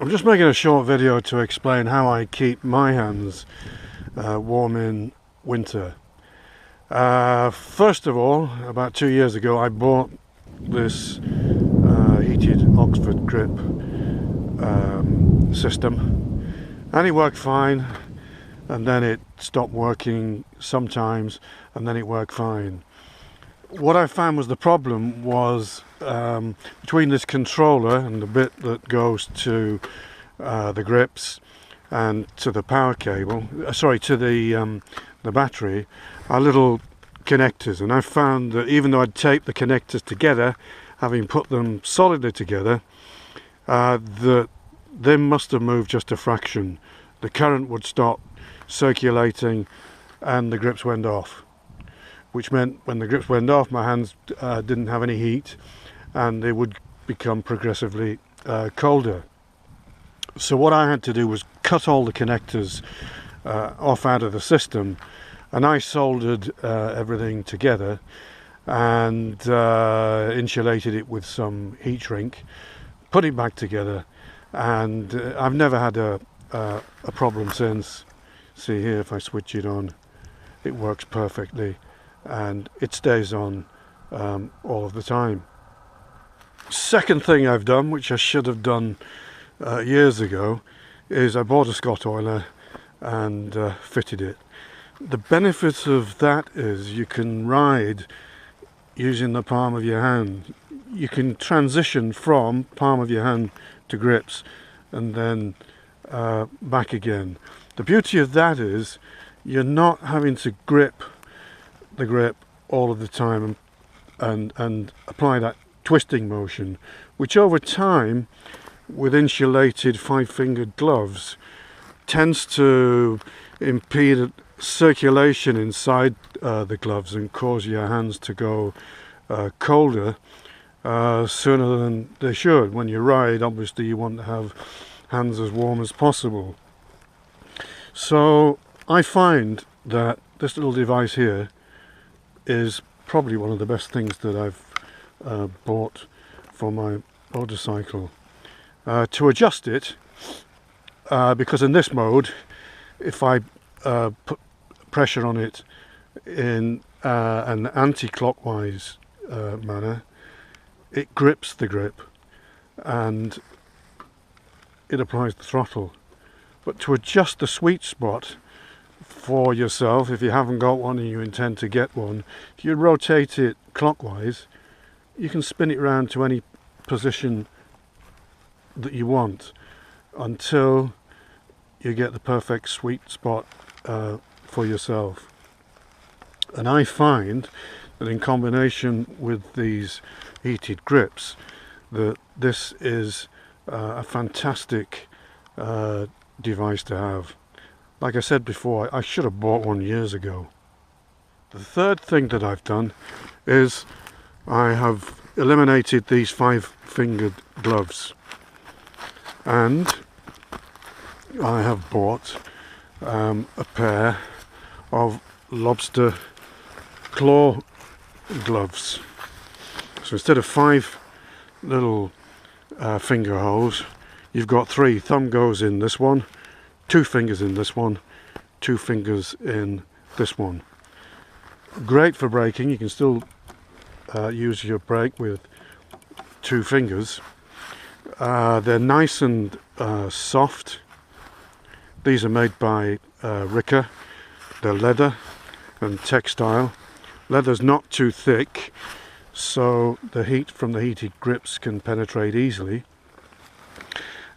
I'm just making a short video to explain how I keep my hands warm in winter. First of all, about 2 years ago I bought this heated Oxford grip system, and it worked fine, and then it stopped working sometimes, and then it worked fine. What I found was the problem was between this controller and the bit that goes to the grips and to the power cable, to the battery, are little connectors, and I found that even though I'd taped the connectors together, having put them solidly together, that they must have moved just a fraction. The current would stop circulating and the grips went off, which meant when the grips went off, my hands didn't have any heat and they would become progressively colder. So what I had to do was cut all the connectors off out of the system, and I soldered everything together and insulated it with some heat shrink, put it back together, and I've never had a problem since. See here, if I switch it on, it works perfectly and it stays on all of the time. Second thing I've done, which I should have done years ago, is I bought a Scott oiler and fitted it. The benefit of that is you can ride using the palm of your hand. You can transition from palm of your hand to grips and then back again. The beauty of that is you're not having to grip the grip all of the time and apply that twisting motion, which over time with insulated 5-fingered gloves tends to impede circulation inside the gloves and cause your hands to go colder sooner than they should. When you ride, obviously you want to have hands as warm as possible. So I find that this little device here is probably one of the best things that I've bought for my motorcycle. To adjust it, because in this mode, if I put pressure on it in an anti-clockwise manner, it grips the grip and it applies the throttle. But to adjust the sweet spot for yourself, if you haven't got one and you intend to get one, if you rotate it clockwise, you can spin it around to any position that you want until you get the perfect sweet spot for yourself. And I find that in combination with these heated grips, that this is a fantastic device to have. Like I said before, I should have bought one years ago. The third thing that I've done is I have eliminated these 5-fingered gloves, and I have bought a pair of lobster claw gloves. So instead of 5 little finger holes, you've got 3. Thumb goes in this one, 2 fingers in this one, 2 fingers in this one. Great for braking. You can still use your brake with 2 fingers. They're nice and soft. These are made by Ricker. They're leather and textile. Leather's not too thick, so the heat from the heated grips can penetrate easily.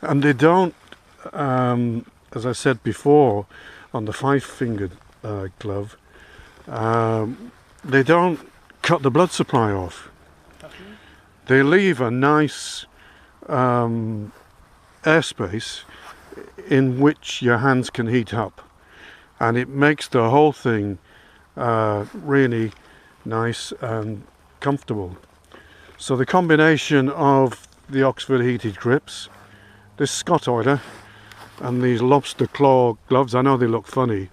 And they don't, as I said before, on the 5-fingered glove, they don't cut the blood supply off. They leave a nice airspace in which your hands can heat up, and it makes the whole thing really nice and comfortable. So the combination of the Oxford heated grips, this Scott oiler, and these lobster claw gloves, I know they look funny,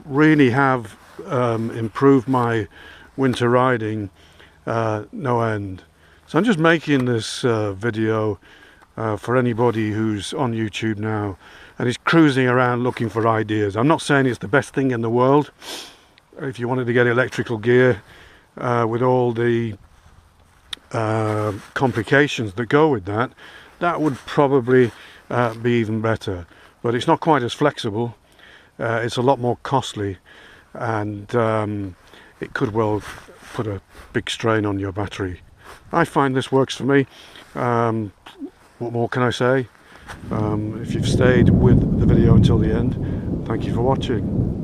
really have improved my winter riding no end. So I'm just making this video for anybody who's on YouTube now and is cruising around looking for ideas. I'm not saying it's the best thing in the world. If you wanted to get electrical gear with all the complications that go with that, that would probably be even better. But it's not quite as flexible. It's a lot more costly, and it could well put a big strain on your battery. I find this works for me. What more can I say? If you've stayed with the video until the end, thank you for watching.